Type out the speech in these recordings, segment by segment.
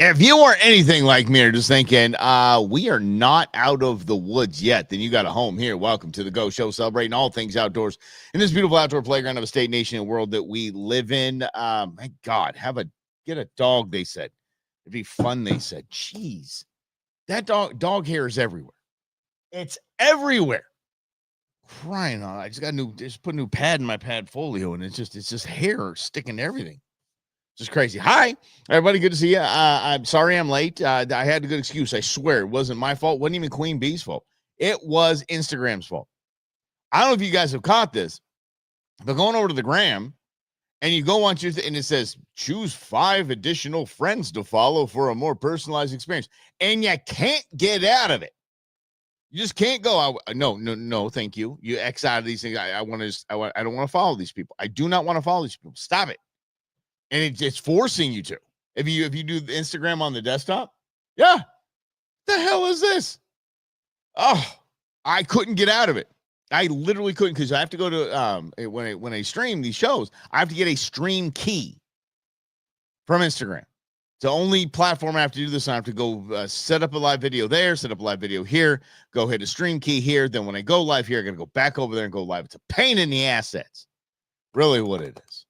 If you are anything like me or just thinking, we are not out of the woods yet, then you got a home here. Welcome to the Go Show, celebrating all things outdoors in this beautiful outdoor playground of a state, nation, and world that we live in. My God, get a dog, they said. It'd be fun, they said. Jeez. That dog hair is everywhere. It's everywhere. Crying on. I just put a new pad in my Padfolio, and it's just hair sticking to everything. Just crazy. Hi, everybody. Good to see you. I'm sorry I'm late. I had a good excuse. I swear it wasn't my fault. It wasn't even Queen Bee's fault. It was Instagram's fault. I don't know if you guys have caught this, but going over to the gram and you go on to and it says choose 5 additional friends to follow for a more personalized experience, and you can't get out of it. You just can't go. No, thank you. You X out of these things. I don't want to follow these people. I do not want to follow these people. Stop it. And it's forcing you to. If you do Instagram on the desktop, yeah, the hell is this? Oh, I couldn't get out of it. I literally couldn't, because I have to go to when I stream these shows, I have to get a stream key from Instagram. It's the only platform I have to do this. I have to go set up a live video there, set up a live video here, go hit a stream key here. Then when I go live here, I got to go back over there and go live. It's a pain in the assets. Really what it is.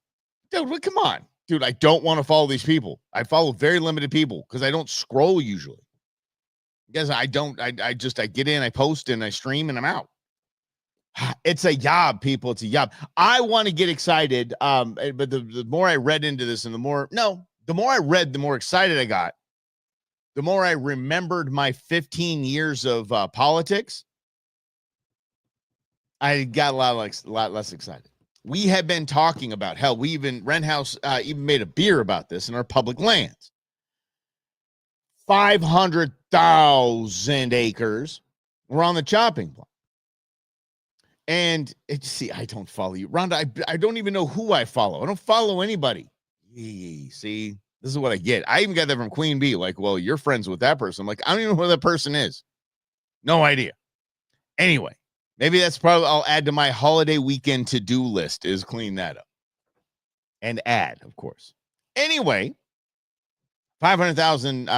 Dude, come on. Dude, I don't want to follow these people. I follow very limited people because I don't scroll usually. Because I get in, I post, and I stream, and I'm out. It's a job, people. It's a job. I want to get excited. But the more I read into this, and the more I read, the more excited I got. The more I remembered my 15 years of politics, I got a lot less excited. We have been talking about, hell, Ren House even made a beer about this in our public lands. 500,000 acres were on the chopping block. And I don't follow you. Rhonda, I don't even know who I follow. I don't follow anybody. See, this is what I get. I even got that from Queen Bee. Like, well, you're friends with that person. I'm like, I don't even know who that person is. No idea. Anyway. Maybe that's probably I'll add to my holiday weekend to-do list is clean that up. And add, of course. Anyway, 500,000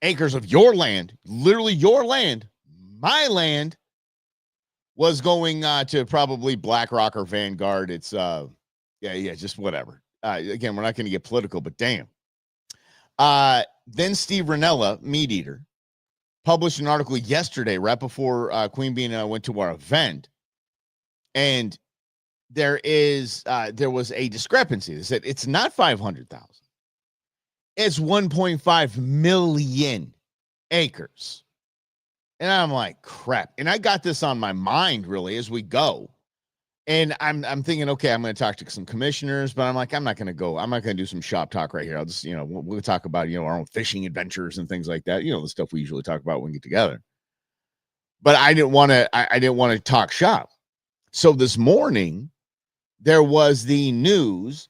acres of your land, literally your land, my land, was going to probably BlackRock or Vanguard. It's, just whatever. Again, we're not going to get political, but damn. Then Steve Rinella, Meat Eater, published an article yesterday, right before Queen Bee and I went to our event, and there was a discrepancy. They said it's not 500,000; it's 1.5 million acres, and I'm like, crap. And I got this on my mind really as we go, and I'm thinking, okay, I'm going to talk to some commissioners, but I'm like, I'm not going to do some shop talk right here. I'll just, we'll talk about, our own fishing adventures and things like that. The stuff we usually talk about when we get together. But I didn't want to talk shop. So this morning, there was the news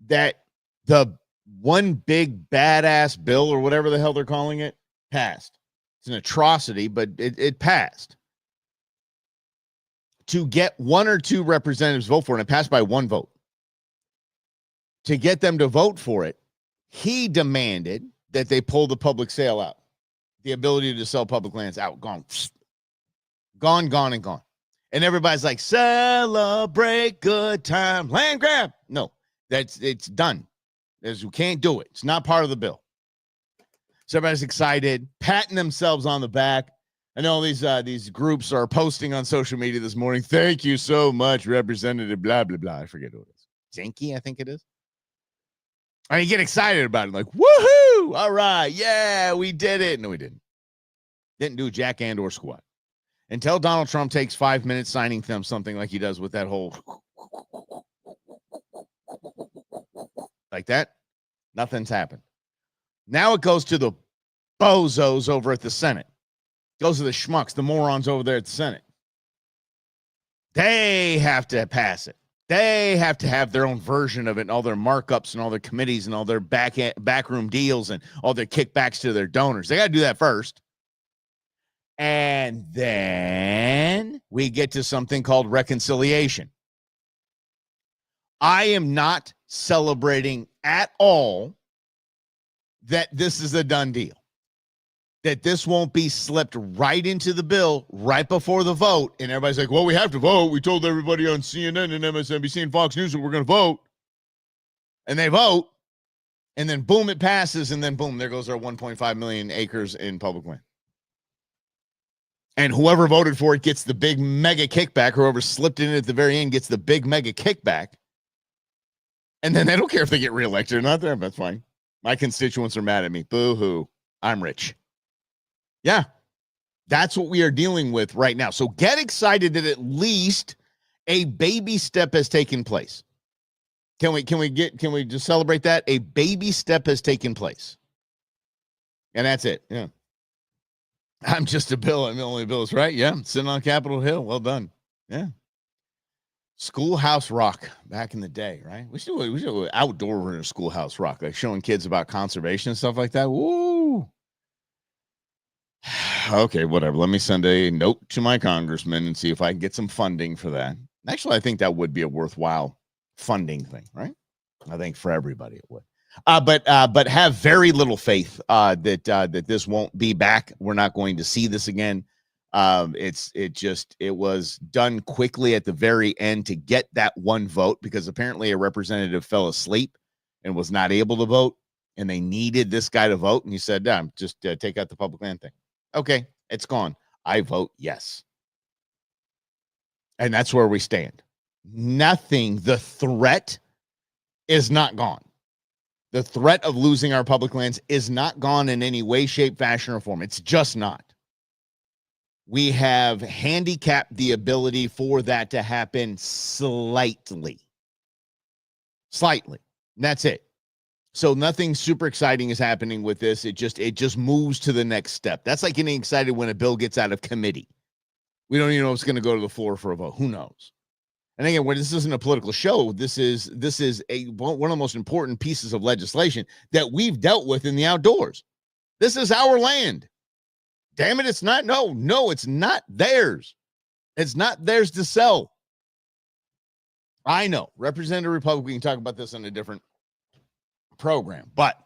that the one big badass bill, or whatever the hell they're calling it, passed. It's an atrocity, but it passed. To get 1 or 2 representatives vote for it, and it passed by 1 vote. To get them to vote for it, he demanded that they pull the public sale out. The ability to sell public lands out. Gone. Gone, and gone. And everybody's like, celebrate good time, land grab. No, it's done. You can't do it. It's not part of the bill. So everybody's excited, patting themselves on the back. I know these groups are posting on social media this morning. Thank you so much, Representative blah, blah, blah. I forget who it is. Zinke, I think it is. I mean, you get excited about it. Like, woohoo! All right. Yeah, we did it. No, we didn't. Didn't do jack and or squat. Until Donald Trump takes 5 minutes signing them something like he does with that whole like that, nothing's happened. Now it goes to the bozos over at the Senate. Goes to the schmucks, the morons over there at the Senate. They have to pass it. They have to have their own version of it, and all their markups and all their committees and all their backroom deals and all their kickbacks to their donors. They got to do that first. And then we get to something called reconciliation. I am not celebrating at all that this is a done deal, that this won't be slipped right into the bill right before the vote. And everybody's like, well, we have to vote. We told everybody on CNN and MSNBC and Fox News that we're going to vote. And they vote. And then, boom, it passes. And then, boom, there goes our 1.5 million acres in public land. And whoever voted for it gets the big mega kickback. Whoever slipped in at the very end gets the big mega kickback. And then they don't care if they get reelected or not. That's fine. My constituents are mad at me. Boo-hoo. I'm rich. Yeah, that's what we are dealing with right now. So get excited that at least a baby step has taken place. Can we just celebrate that? A baby step has taken place. And that's it. Yeah. I'm just a bill. I'm the only bill, right? Yeah. Sitting on Capitol Hill. Well done. Yeah. Schoolhouse rock back in the day, right? We should do outdoor schoolhouse rock, like showing kids about conservation and stuff like that. Woo. Okay, whatever. Let me send a note to my congressman and see if I can get some funding for that. Actually, I think that would be a worthwhile funding thing, right? I think for everybody it would. But have very little faith that this won't be back. We're not going to see this again. It was done quickly at the very end to get that one vote because apparently a representative fell asleep and was not able to vote, and they needed this guy to vote. And he said, just take out the public land thing. Okay, it's gone. I vote yes. And that's where we stand. Nothing. The threat is not gone. The threat of losing our public lands is not gone in any way, shape, fashion, or form. It's just not. We have handicapped the ability for that to happen slightly. Slightly. That's it. So nothing super exciting is happening with this. It just moves to the next step. That's like getting excited when a bill gets out of committee. We don't even know if it's going to go to the floor for a vote. Who knows? And again, when this isn't a political show, this is one of the most important pieces of legislation that we've dealt with in the outdoors. This is our land. Damn it, it's not. No, it's not theirs. It's not theirs to sell. I know. Representative Republican, we can talk about this on a different program. But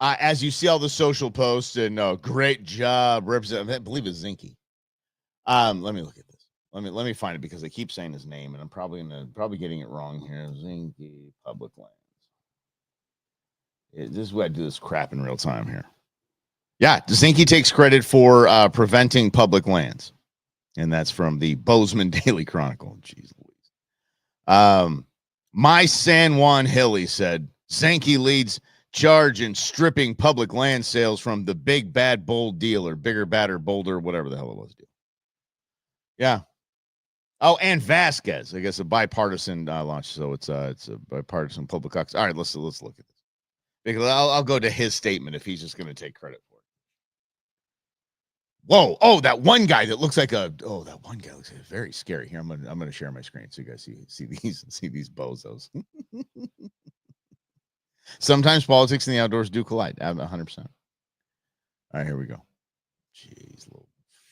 as you see all the social posts and great job, Representative, I believe it's Zinke. Let me look at this. Let me find it because I keep saying his name and I'm probably getting it wrong here. Zinke Public Lands. This is where I do this crap in real time here. Yeah, Zinke takes credit for preventing public lands. And that's from the Bozeman Daily Chronicle. Jeez Louise. My San Juan Hilly said, Zinke leads charge in stripping public land sales from the big, bad, bold deal or bigger, badder, bolder, whatever the hell it was. Deal. Yeah. Oh, and Vasquez, I guess a bipartisan launch. So it's a bipartisan public caucus. All right, let's look at this. Because I'll go to his statement if he's just going to take credit for it. Whoa! Oh, that one guy that looks like that one guy looks very scary. Here, I'm gonna share my screen so you guys see these bozos. Sometimes politics and the outdoors do collide. 100%. All right, here we go. Jeez, little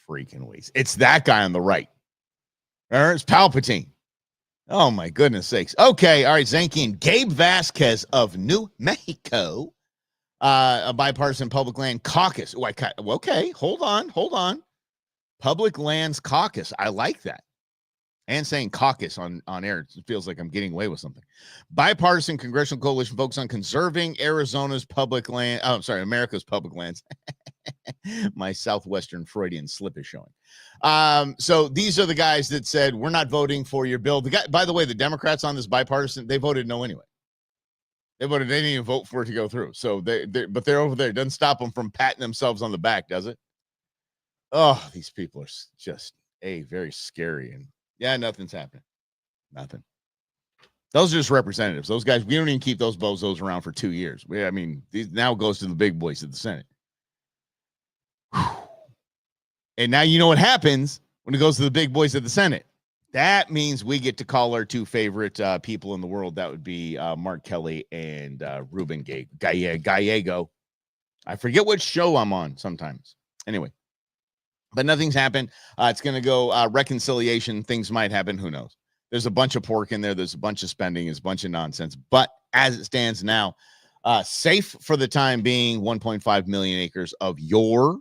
freaking waste. It's that guy on the right. All right, it's Palpatine. Oh my goodness sakes. Okay, all right, Zinke and Gabe Vasquez of New Mexico. A bipartisan public land caucus. Oh, okay, hold on. Public lands caucus. I like that. And saying caucus on air, it feels like I'm getting away with something. Bipartisan congressional coalition focused on conserving Arizona's public land. Oh, I'm sorry, America's public lands. My Southwestern Freudian slip is showing. So these are the guys that said, we're not voting for your bill. The guy, by the way, the Democrats on this bipartisan, they voted no anyway. They didn't even vote for it to go through. So but they're over there. It doesn't stop them from patting themselves on the back, does it? Oh, these people are just very scary. And yeah, nothing's happening. Nothing. Those are just representatives. Those guys, we don't even keep those bozos around for 2 years. These now goes to the big boys at the Senate. Whew. And now you know what happens when it goes to the big boys at the Senate. That means we get to call our two favorite people in the world. That would be Mark Kelly and Ruben Gallego. I forget which show I'm on sometimes. Anyway, but nothing's happened. It's going to go reconciliation. Things might happen. Who knows? There's a bunch of pork in there. There's a bunch of spending. There's a bunch of nonsense. But as it stands now, Safe for the time being, 1.5 million acres of your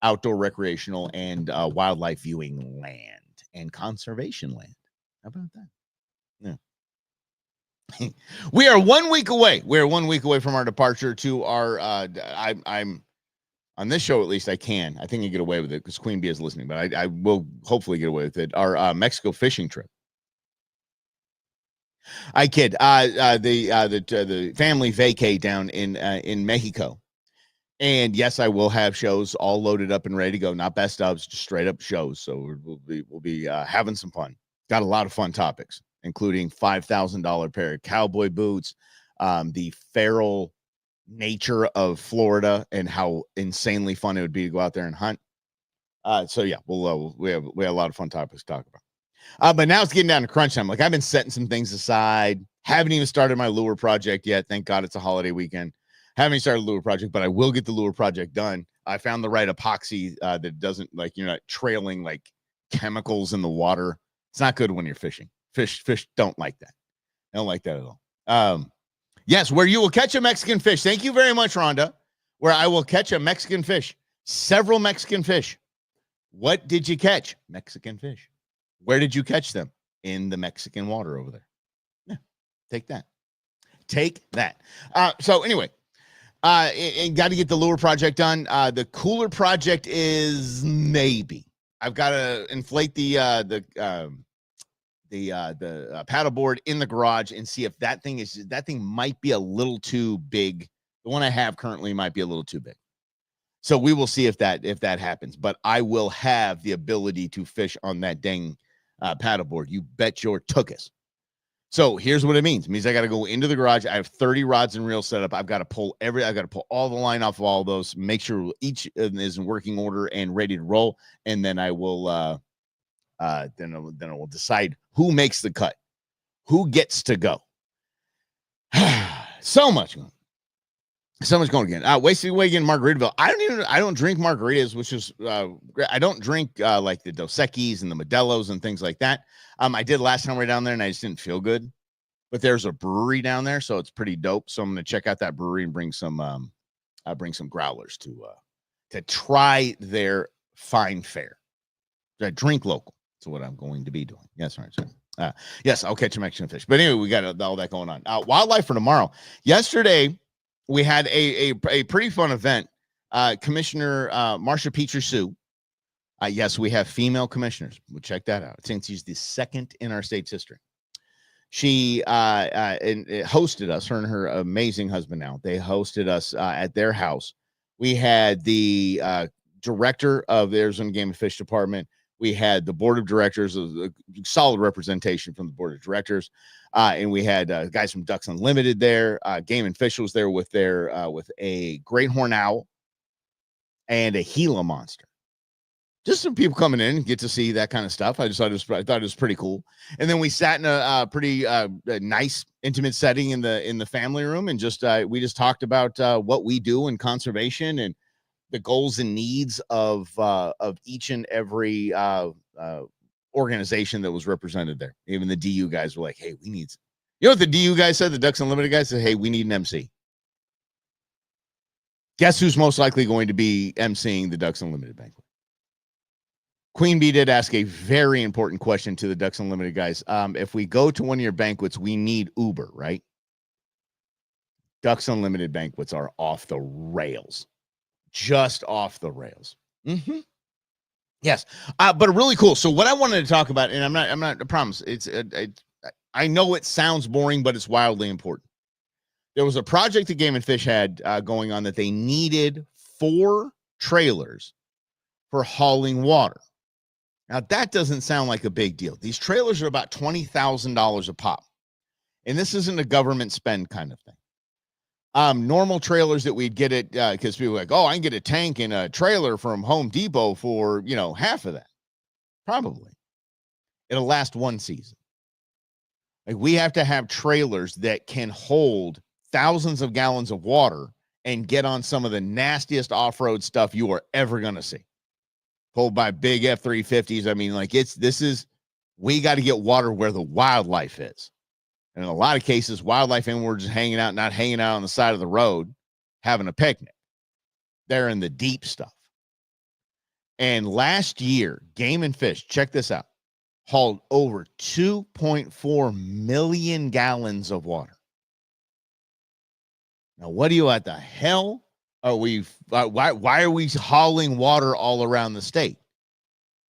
outdoor recreational and wildlife viewing land and conservation land. How about that? Yeah. We are 1 week away. We're 1 week away from our departure to our I'm on this show, at least I can. I think I get away with it because Queen Bee is listening, but I will hopefully get away with it. Our Mexico fishing trip. I kid. The family vacay down in Mexico. And yes, I will have shows all loaded up and ready to go. Not best ofs, just straight up shows. So we'll be having some fun. Got a lot of fun topics, including $5,000 pair of cowboy boots, the feral nature of Florida, and how insanely fun it would be to go out there and hunt. So yeah, we have a lot of fun topics to talk about. But now it's getting down to crunch time. Like, I've been setting some things aside. Haven't even started my lure project yet. Thank God it's a holiday weekend. Haven't even started the lure project, but I will get the lure project done. I found the right epoxy that doesn't, like, you're not trailing like chemicals in the water. It's not good when you're fishing. Fish don't like that. I don't like that at all. Yes, where you will catch a Mexican fish. Thank you very much, Rhonda. Where I will catch a Mexican fish. Several Mexican fish. What did you catch? Mexican fish. Where did you catch them? In the Mexican water over there. Yeah, take that. Take that. So anyway, and got to get the lure project done. The cooler project is maybe. I've got to inflate the paddleboard in the garage and see if that thing might be a little too big. The one I have currently might be a little too big. So we will see if that happens. But I will have the ability to fish on that dang paddleboard. You bet your tuchus. So here's what it means. It means I got to go into the garage. I have 30 rods and reels set up. I've got to pull all the line off of all of those, make sure each is in working order and ready to roll. And then I will then I will decide who makes the cut, who gets to go. So much going again. Wasted away again in Margaritaville. I don't drink margaritas, which is great. I don't drink like the Dos Equis and the Modelos and things like that. I did last time we were down there and I just didn't feel good. But there's a brewery down there, so it's pretty dope. So I'm gonna check out that brewery and bring some growlers to try their fine fare. I drink local. That's what I'm going to be doing. Yes, all right. Yes, I'll catch a Mexican fish. But anyway, we got all that going on. Wildlife for tomorrow. Yesterday, we had a pretty fun event. Commissioner Marsha Petrie-Sue. Yes, we have female commissioners. We'll check that out. Since she's the second in our state's history. She hosted us, her and her amazing husband now. They hosted us at their house. We had the director of the Arizona Game and Fish Department. We had the board of directors, a solid representation from the board of directors. And we had guys from Ducks Unlimited there. Game and Fish was there with a great horn owl and a Gila monster. Just some people coming in and get to see that kind of stuff. I thought it was pretty cool. And then we sat in a pretty nice, intimate setting in the family room, and we just talked about what we do in conservation and the goals and needs of each and every organization that was represented there. Even the DU guys were like, "Hey, we need." You know what the DU guys said? The Ducks Unlimited guys said, "Hey, we need an MC." Guess who's most likely going to be emceeing the Ducks Unlimited banquet? Queen Bee did ask a very important question to the Ducks Unlimited guys. If we go to one of your banquets, we need Uber, right? Ducks Unlimited banquets are off the rails. Just off the rails. Mm-hmm. Yes. But really cool. So what I wanted to talk about, and I'm not, I promise, I know it sounds boring, but it's wildly important. There was a project that Game and Fish had going on that they needed 4 trailers for hauling water. Now, that doesn't sound like a big deal. These trailers are about $20,000 a pop. And this isn't a government spend kind of thing. Normal trailers that we'd get it, because people are like, oh, I can get a tank and a trailer from Home Depot for, half of that. Probably. It'll last 1 season. Like, we have to have trailers that can hold thousands of gallons of water and get on some of the nastiest off-road stuff you are ever going to see. Pulled by big F-350s. I mean, like, we got to get water where the wildlife is. And in a lot of cases, wildlife animals just hanging out, not hanging out on the side of the road, having a picnic. They're in the deep stuff. And last year, Game and Fish, check this out, hauled over 2.4 million gallons of water. Now, what the hell are we, why are we hauling water all around the state?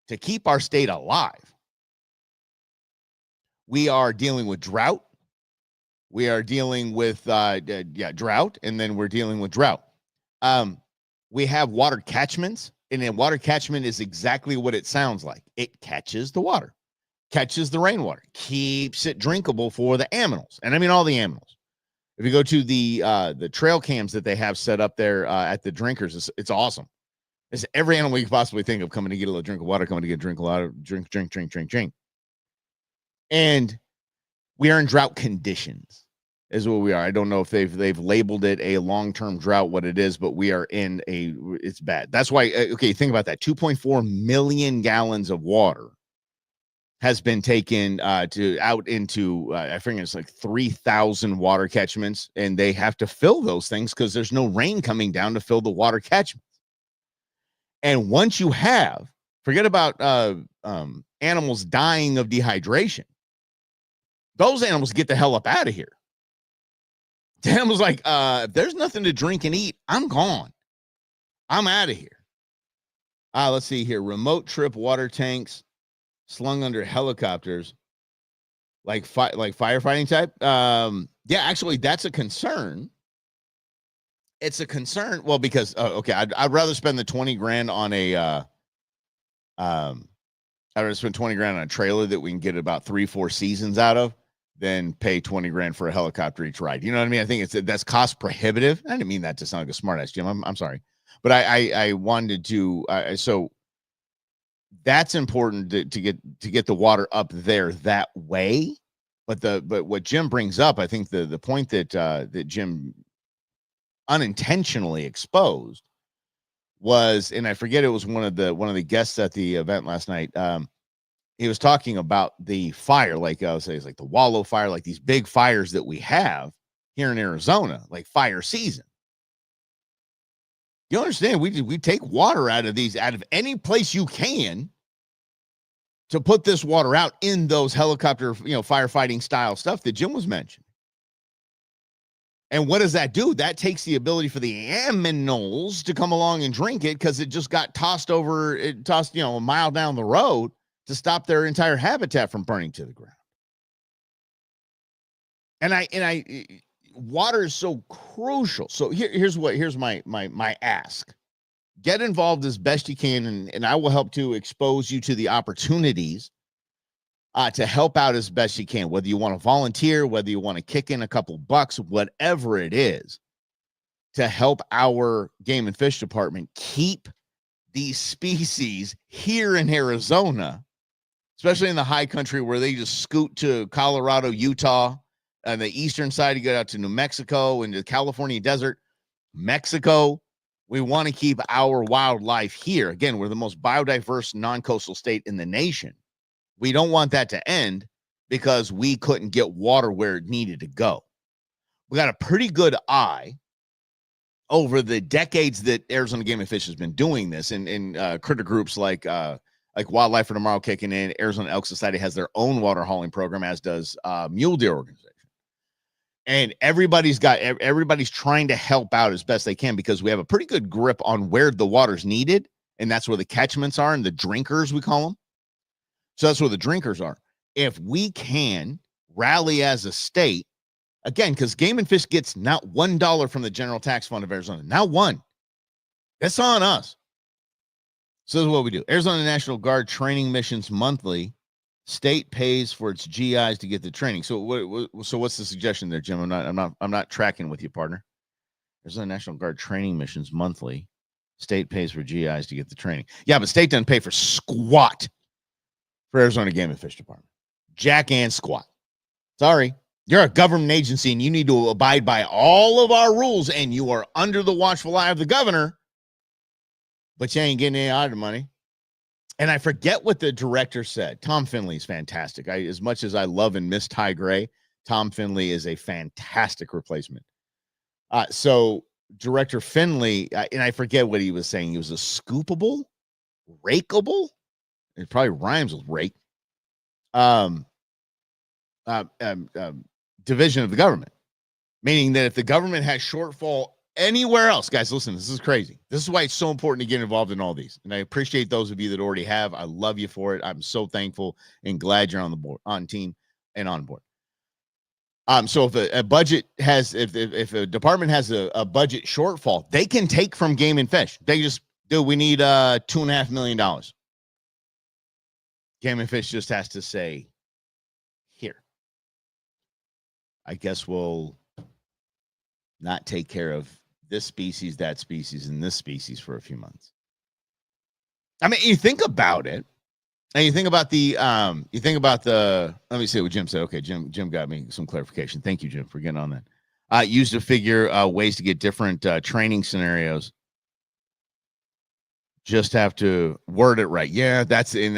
To keep our state alive. We are dealing with drought. We are dealing with, drought, and then we're dealing with drought. We have water catchments, and a water catchment is exactly what it sounds like. It catches the water, catches the rainwater, keeps it drinkable for the animals. And I mean all the animals. If you go to the trail cams that they have set up there at the drinkers, it's awesome. It's every animal you can possibly think of coming to get a little drink of water, coming to get a drink of water, drink. And we are in drought conditions, is what we are. I don't know if they've labeled it a long-term drought, what it is, but we are in it's bad. That's why, okay, think about that. 2.4 million gallons of water has been taken out into, I think it's like 3,000 water catchments, and they have to fill those things because there's no rain coming down to fill the water catchments. And once you have, forget about animals dying of dehydration. Those animals get the hell up out of here. The animal's like, if there's nothing to drink and eat, I'm gone. I'm out of here. Let's see here. Remote trip water tanks slung under helicopters, like firefighting type. Yeah, actually, that's a concern. It's a concern. Well, because okay, I'd rather spend the 20 grand on I'd rather spend 20 grand on a trailer that we can get about 3-4 seasons out of than pay 20 grand for a helicopter each ride. You know what I mean? I think that's cost prohibitive. I didn't mean that to sound like a smart ass, Jim. I'm sorry, but I wanted to. So that's important to get the water up there that way. But what Jim brings up, I think the point that Jim unintentionally exposed was, and I forget, it was one of the guests at the event last night. He was talking about the fire, like I would say, it's like the Wallow fire, like these big fires that we have here in Arizona, like fire season. You understand? We take water out of any place you can to put this water out in those helicopter, firefighting style stuff that Jim was mentioning. And what does that do? That takes the ability for the aminals to come along and drink it because it just got tossed a mile down the road to stop their entire habitat from burning to the ground. And water is so crucial. So here's my ask. Get involved as best you can, and I will help to expose you to the opportunities to help out as best you can, whether you want to volunteer, whether you want to kick in a couple bucks, whatever it is, to help our game and fish department keep these species here in Arizona, especially in the high country where they just scoot to Colorado, Utah, and the eastern side to get out to New Mexico and the California desert, Mexico. We want to keep our wildlife here. Again, we're the most biodiverse non-coastal state in the nation. We don't want that to end because we couldn't get water where it needed to go. We got a pretty good eye over the decades that Arizona Game and Fish has been doing this, and critter groups like Wildlife for Tomorrow kicking in. Arizona Elk Society has their own water hauling program, as does Mule Deer Organization. And everybody's trying to help out as best they can because we have a pretty good grip on where the water's needed, and that's where the catchments are and the drinkers, we call them. So that's where the drinkers are. If we can rally as a state, again, because Game and Fish gets not $1 from the General Tax Fund of Arizona, not one. That's on us. So this is what we do. Arizona National Guard training missions monthly. State pays for its GIs to get the training. So what's the suggestion there, Jim? I'm not tracking with you, partner. Arizona National Guard training missions monthly. State pays for GIs to get the training. Yeah, but state doesn't pay for squat for Arizona Game and Fish Department. Jack and squat. Sorry. You're a government agency and you need to abide by all of our rules, and you are under the watchful eye of the governor, but you ain't getting any audit money. And I forget what the director said. Tom Finley's fantastic. As much as I love and miss Ty Gray, Tom Finley is a fantastic replacement. So Director Finley, and I forget what he was saying. He was a scoopable, rakeable. It probably rhymes with rake. Division of the government, meaning that if the government has shortfall anywhere else, guys, listen, this is crazy. This is why it's so important to get involved in all these. And I appreciate those of you that already have. I love you for it. I'm so thankful and glad you're on the board, on team and on board. So if a budget has, if a department has a budget shortfall, they can take from Game and Fish. They just do. We need $2.5 million. Game and Fish just has to say, here. I guess we'll not take care of this species, that species, and this species for a few months. I mean, you think about it. And you think about the, let me see what Jim said. Okay, Jim got me some clarification. Thank you, Jim, for getting on that. Used to figure ways to get different training scenarios. Just have to word it right. Yeah, that's in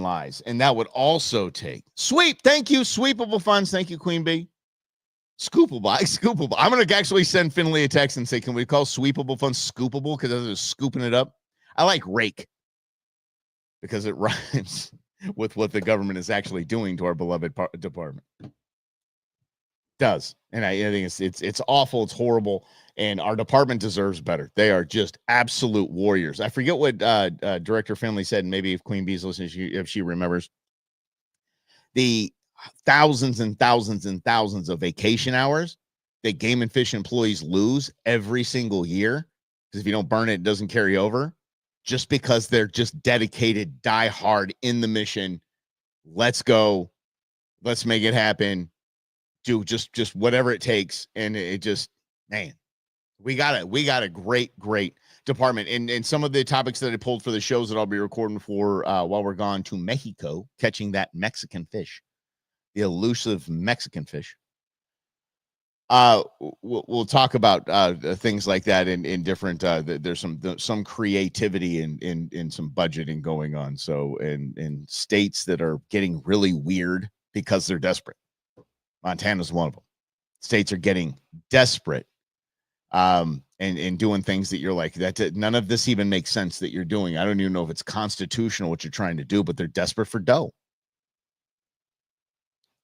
lies. And that would also take sweep. Thank you. Sweepable funds. Thank you, Queen Bee. Scoopable. I'm going to actually send Finley a text and say, can we call sweepable funds scoopable? Because they're scooping it up. I like rake, because it rhymes with what the government is actually doing to our beloved department. Does. And I think it's awful. It's horrible. And our department deserves better. They are just absolute warriors. I forget what Director Finley said, and maybe if Queen Bee's listening, if she remembers, the thousands and thousands and thousands of vacation hours that Game and Fish employees lose every single year, because if you don't burn it, it doesn't carry over. Just because they're just dedicated, die hard in the mission. Let's go. Let's make it happen. Do just whatever it takes. And it just, man, we got a great department. And some of the topics that I pulled for the shows that I'll be recording for while we're gone to Mexico, catching that Mexican fish, the elusive Mexican fish. We'll talk about things like that in different. There's some creativity in some budgeting going on. So in states that are getting really weird because they're desperate. Montana's one of them. States are getting desperate, and doing things that you're like, that none of this even makes sense that you're doing. I don't even know if it's constitutional what you're trying to do, but they're desperate for dough.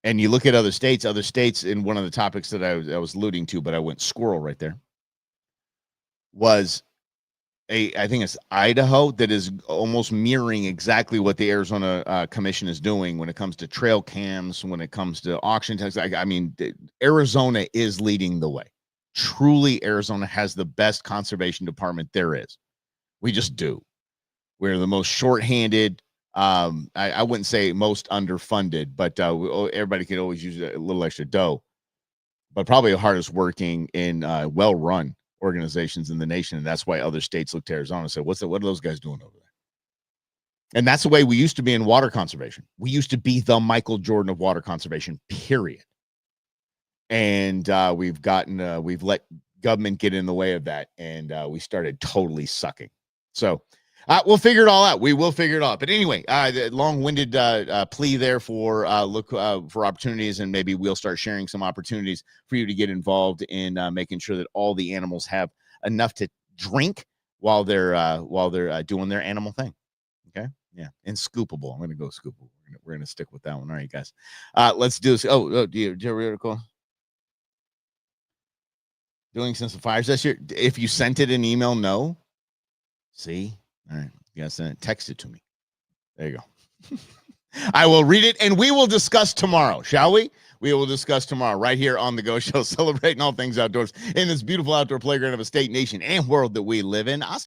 And you look at other states, in one of the topics that I was alluding to, but I went squirrel right there, was I think it's Idaho, that is almost mirroring exactly what the Arizona Commission is doing when it comes to trail cams, when it comes to auction tax. I mean, Arizona is leading the way. Truly, Arizona has the best conservation department there is. We just do. We're the most shorthanded. I wouldn't say most underfunded, but everybody could always use a little extra dough. But probably the hardest working in well-run organizations in the nation, and that's why other states look to Arizona and say, what are those guys doing over there? And that's the way we used to be in water conservation. We used to be the Michael Jordan of water conservation, period. And we've let government get in the way of that, and we started totally sucking. So we'll figure it all out. We will figure it out. But anyway, the long-winded plea there for look for opportunities, and maybe we'll start sharing some opportunities for you to get involved in making sure that all the animals have enough to drink while they're doing their animal thing. Okay, yeah, and scoopable. I'm going to go scoopable. We're going to stick with that one. All right, guys. Let's do this. Do you have a article? Doing since the fires this year. If you sent it an email, no. See. All right. You guys send it. Text it to me. There you go. I will read it, and we will discuss tomorrow, shall we? We will discuss tomorrow right here on The Go Show, celebrating all things outdoors in this beautiful outdoor playground of a state, nation, and world that we live in.